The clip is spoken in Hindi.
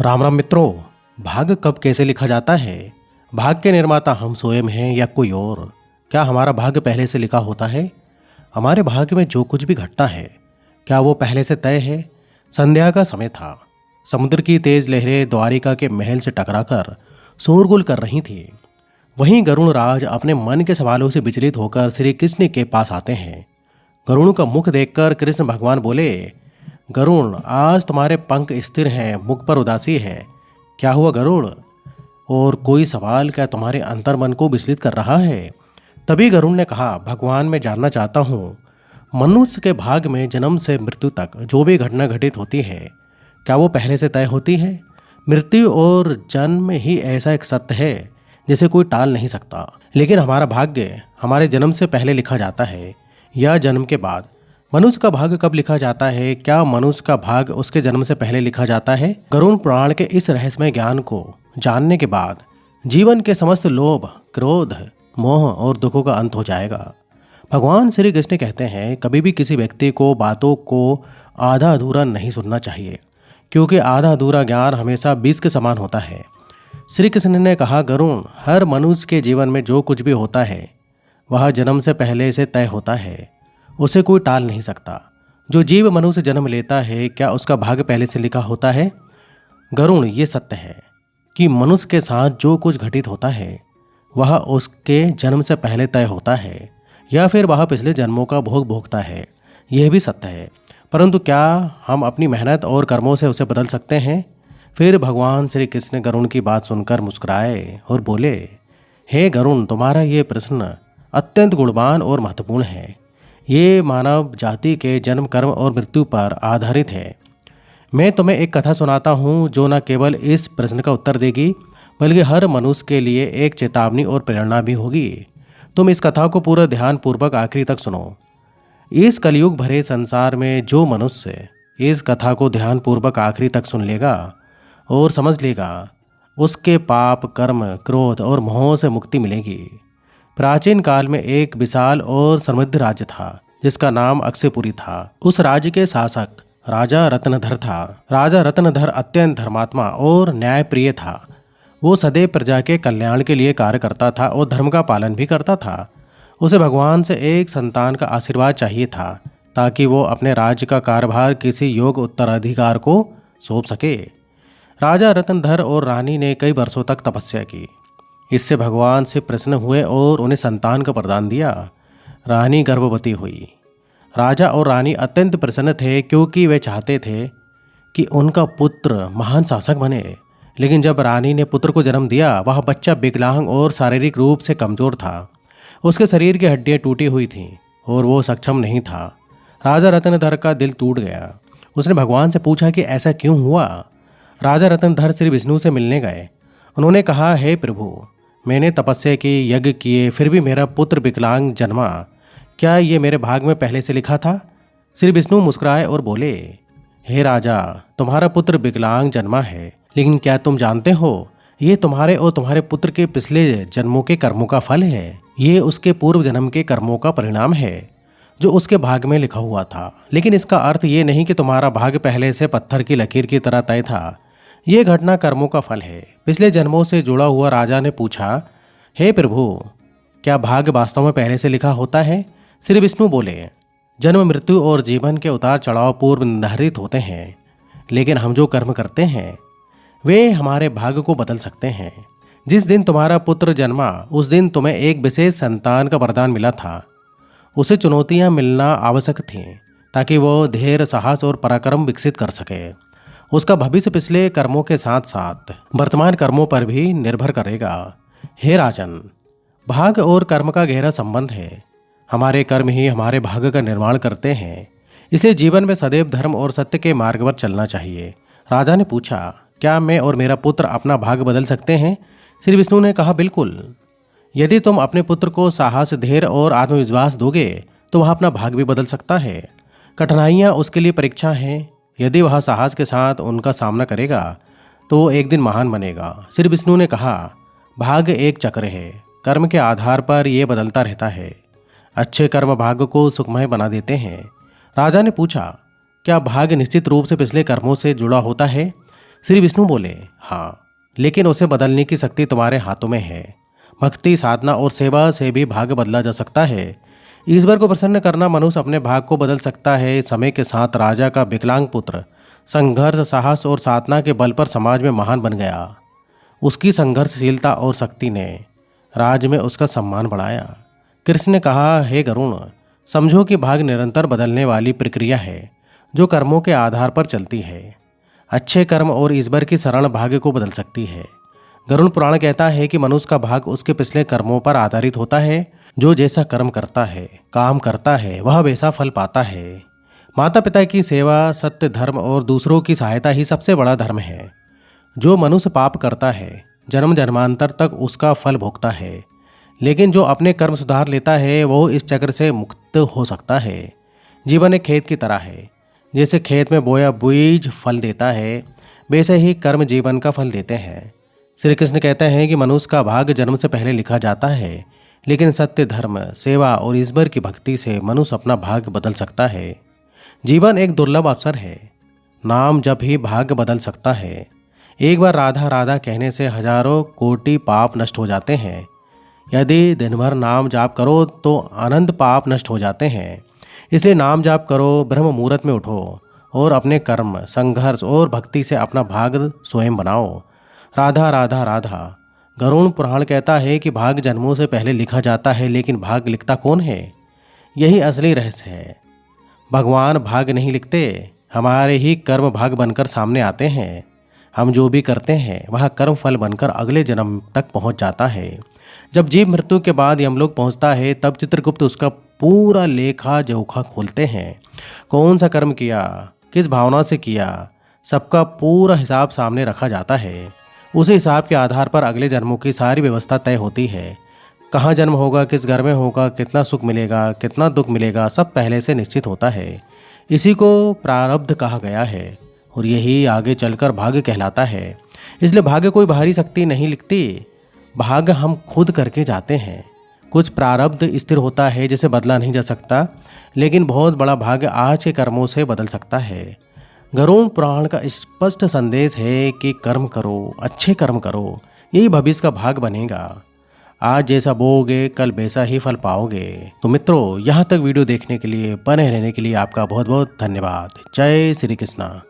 राम राम मित्रों। भाग्य कब कैसे लिखा जाता है? भाग्य के निर्माता हम स्वयं हैं या कोई और? क्या हमारा भाग्य पहले से लिखा होता है? हमारे भाग्य में जो कुछ भी घटता है, क्या वो पहले से तय है? संध्या का समय था। समुद्र की तेज लहरें द्वारिका के महल से टकराकर शोरगुल कर रही थी। वहीं गरुण राज अपने मन के सवालों से विचलित होकर श्री कृष्ण के पास आते हैं। गरुण का मुख देखकर कृष्ण भगवान बोले, गरुण, आज तुम्हारे पंख स्थिर हैं, मुख पर उदासी है। क्या हुआ गरुड़? और कोई सवाल क्या तुम्हारे अंतर्मन को विचलित कर रहा है? तभी गरुड़ ने कहा, भगवान, मैं जानना चाहता हूँ, मनुष्य के भाग्य में जन्म से मृत्यु तक जो भी घटना घटित होती है, क्या वो पहले से तय होती है? मृत्यु और जन्म ही ऐसा एक सत्य है जिसे कोई टाल नहीं सकता। लेकिन हमारा भाग्य हमारे जन्म से पहले लिखा जाता है या जन्म के बाद? मनुष्य का भाग्य कब लिखा जाता है? क्या मनुष्य का भाग्य उसके जन्म से पहले लिखा जाता है? गरुड़ पुराण के इस रहस्यमय ज्ञान को जानने के बाद जीवन के समस्त लोभ, क्रोध, मोह और दुखों का अंत हो जाएगा। भगवान श्री कृष्ण कहते हैं, कभी भी किसी व्यक्ति को बातों को आधा अधूरा नहीं सुनना चाहिए, क्योंकि आधा अधूरा ज्ञान हमेशा विष के समान होता है। श्री कृष्ण ने कहा, गरुड़, हर मनुष्य के जीवन में जो कुछ भी होता है वह जन्म से पहले से तय होता है, उसे कोई टाल नहीं सकता। जो जीव मनुष्य जन्म लेता है, क्या उसका भाग्य पहले से लिखा होता है? गरुड़, ये सत्य है कि मनुष्य के साथ जो कुछ घटित होता है वह उसके जन्म से पहले तय होता है, या फिर वह पिछले जन्मों का भोग भोगता है। यह भी सत्य है, परंतु क्या हम अपनी मेहनत और कर्मों से उसे बदल सकते हैं? फिर भगवान श्री कृष्ण गरुड़ की बात सुनकर मुस्कुराए और बोले, हे गरुड़, तुम्हारा ये प्रश्न अत्यंत गुणवान और महत्वपूर्ण है। ये मानव जाति के जन्म, कर्म और मृत्यु पर आधारित है। मैं तुम्हें एक कथा सुनाता हूँ जो न केवल इस प्रश्न का उत्तर देगी, बल्कि हर मनुष्य के लिए एक चेतावनी और प्रेरणा भी होगी। तुम इस कथा को पूरा ध्यानपूर्वक आखिरी तक सुनो। इस कलयुग भरे संसार में जो मनुष्य इस कथा को ध्यानपूर्वक आखिरी तक सुन लेगा और समझ लेगा, उसके पाप, कर्म, क्रोध और मोह से मुक्ति मिलेगी। प्राचीन काल में एक विशाल और समृद्ध राज्य था जिसका नाम अक्षयपुरी था। उस राज्य के शासक राजा रत्नधर था। राजा रत्नधर अत्यंत धर्मात्मा और न्यायप्रिय था। वो सदैव प्रजा के कल्याण के लिए कार्य करता था और धर्म का पालन भी करता था। उसे भगवान से एक संतान का आशीर्वाद चाहिए था ताकि वो अपने राज्य का कार्यभार किसी योग्य उत्तराधिकार को सौंप सके। राजा रत्नधर और रानी ने कई वर्षों तक तपस्या की। इससे भगवान से प्रसन्न हुए और उन्हें संतान का वरदान दिया। रानी गर्भवती हुई। राजा और रानी अत्यंत प्रसन्न थे क्योंकि वे चाहते थे कि उनका पुत्र महान शासक बने। लेकिन जब रानी ने पुत्र को जन्म दिया, वह बच्चा विकलांग और शारीरिक रूप से कमजोर था। उसके शरीर की हड्डियां टूटी हुई थीं और वो सक्षम नहीं था। राजा रत्नधर का दिल टूट गया। उसने भगवान से पूछा कि ऐसा क्यों हुआ। राजा रत्नधर श्री विष्णु से मिलने गए। उन्होंने कहा, हे प्रभु, मैंने तपस्या की, यज्ञ किए, फिर भी मेरा पुत्र विकलांग जन्मा। क्या ये मेरे भाग में पहले से लिखा था? श्री विष्णु मुस्कुराए और बोले, हे राजा, तुम्हारा पुत्र विकलांग जन्मा है, लेकिन क्या तुम जानते हो, ये तुम्हारे और तुम्हारे पुत्र के पिछले जन्मों के कर्मों का फल है। ये उसके पूर्व जन्म के कर्मों का परिणाम है जो उसके भाग में लिखा हुआ था। लेकिन इसका अर्थ ये नहीं कि तुम्हारा भाग्य पहले से पत्थर की लकीर की तरह तय था। ये घटना कर्मों का फल है, पिछले जन्मों से जुड़ा हुआ। राजा ने पूछा, हे प्रभु, क्या भाग्य वास्तव में पहले से लिखा होता है? श्री विष्णु बोले, जन्म, मृत्यु और जीवन के उतार चढ़ाव पूर्व निर्धारित होते हैं, लेकिन हम जो कर्म करते हैं वे हमारे भाग्य को बदल सकते हैं। जिस दिन तुम्हारा पुत्र जन्मा, उस दिन तुम्हें एक विशेष संतान का वरदान मिला था। उसे चुनौतियां मिलना आवश्यक थीं ताकि वो धैर्य, साहस और पराक्रम विकसित कर सके। उसका भविष्य पिछले कर्मों के साथ साथ वर्तमान कर्मों पर भी निर्भर करेगा। हे राजन, भाग्य और कर्म का गहरा संबंध है। हमारे कर्म ही हमारे भाग्य का निर्माण करते हैं। इसलिए जीवन में सदैव धर्म और सत्य के मार्ग पर चलना चाहिए। राजा ने पूछा, क्या मैं और मेरा पुत्र अपना भाग्य बदल सकते हैं? श्री विष्णु ने कहा, बिल्कुल। यदि तुम अपने पुत्र को साहस, धैर्य और आत्मविश्वास दोगे तो वह अपना भाग्य भी बदल सकता है। कठिनाइयाँ उसके लिए परीक्षा हैं। यदि वह साहस के साथ उनका सामना करेगा तो वो एक दिन महान बनेगा। श्री विष्णु ने कहा, भाग्य एक चक्र है, कर्म के आधार पर यह बदलता रहता है। अच्छे कर्म भाग्य को सुखमय बना देते हैं। राजा ने पूछा, क्या भाग्य निश्चित रूप से पिछले कर्मों से जुड़ा होता है? श्री विष्णु बोले, हाँ, लेकिन उसे बदलने की शक्ति तुम्हारे हाथों में है। भक्ति, साधना और सेवा से भी भाग्य बदला जा सकता है। ईश्वर को प्रसन्न करना मनुष्य अपने भाग्य को बदल सकता है। समय के साथ राजा का विकलांग पुत्र संघर्ष, साहस और साधना के बल पर समाज में महान बन गया। उसकी संघर्षशीलता और शक्ति ने राज्य में उसका सम्मान बढ़ाया। कृष्ण ने कहा, हे गरुण, समझो कि भाग्य निरंतर बदलने वाली प्रक्रिया है जो कर्मों के आधार पर चलती है। अच्छे कर्म और ईश्वर की शरण भाग्य को बदल सकती है। गरुड़ पुराण कहता है कि मनुष्य का भाग्य उसके पिछले कर्मों पर आधारित होता है। जो जैसा कर्म करता है, काम करता है, वह वैसा फल पाता है। माता पिता की सेवा, सत्य, धर्म और दूसरों की सहायता ही सबसे बड़ा धर्म है। जो मनुष्य पाप करता है, जन्म जन्मांतर तक उसका फल भोगता है, लेकिन जो अपने कर्म सुधार लेता है वो इस चक्र से मुक्त हो सकता है। जीवन एक खेत की तरह है। जैसे खेत में बोया बीज फल देता है, वैसे ही कर्म जीवन का फल देते हैं। श्री कृष्ण कहते हैं कि मनुष्य का भाग्य जन्म से पहले लिखा जाता है, लेकिन सत्य, धर्म, सेवा और ईश्वर की भक्ति से मनुष्य अपना भाग्य बदल सकता है। जीवन एक दुर्लभ अवसर है। नाम जब ही भाग्य बदल सकता है। एक बार राधा राधा कहने से हजारों कोटि पाप नष्ट हो जाते हैं। यदि दिन भर नाम जाप करो तो अनंत पाप नष्ट हो जाते हैं। इसलिए नाम जाप करो, ब्रह्म मुहूर्त में उठो और अपने कर्म, संघर्ष और भक्ति से अपना भाग्य स्वयं बनाओ। राधा राधा राधा। गरुड़ पुराण कहता है कि भाग्य जन्मों से पहले लिखा जाता है, लेकिन भाग्य लिखता कौन है? यही असली रहस्य है। भगवान भाग्य नहीं लिखते, हमारे ही कर्म भाग्य बनकर सामने आते हैं। हम जो भी करते हैं वह कर्म फल बनकर अगले जन्म तक पहुंच जाता है। जब जीव मृत्यु के बाद यमलोक पहुंचता है, तब चित्रगुप्त उसका पूरा लेखा जोखा खोलते हैं। कौन सा कर्म किया, किस भावना से किया, सबका पूरा हिसाब सामने रखा जाता है। उसी हिसाब के आधार पर अगले जन्मों की सारी व्यवस्था तय होती है। कहाँ जन्म होगा, किस घर में होगा, कितना सुख मिलेगा, कितना दुख मिलेगा, सब पहले से निश्चित होता है। इसी को प्रारब्ध कहा गया है और यही आगे चलकर भाग्य कहलाता है। इसलिए भाग्य कोई बाहरी शक्ति नहीं लिखती, भाग्य हम खुद करके जाते हैं। कुछ प्रारब्ध स्थिर होता है जिसे बदला नहीं जा सकता, लेकिन बहुत बड़ा भाग्य आज के कर्मों से बदल सकता है। गरुड़ पुराण का स्पष्ट संदेश है कि कर्म करो, अच्छे कर्म करो, यही भविष्य का भाग्य बनेगा। आज जैसा बोओगे कल वैसा ही फल पाओगे। तो मित्रों, यहाँ तक वीडियो देखने के लिए, बने रहने के लिए आपका बहुत बहुत धन्यवाद। जय श्री कृष्णा।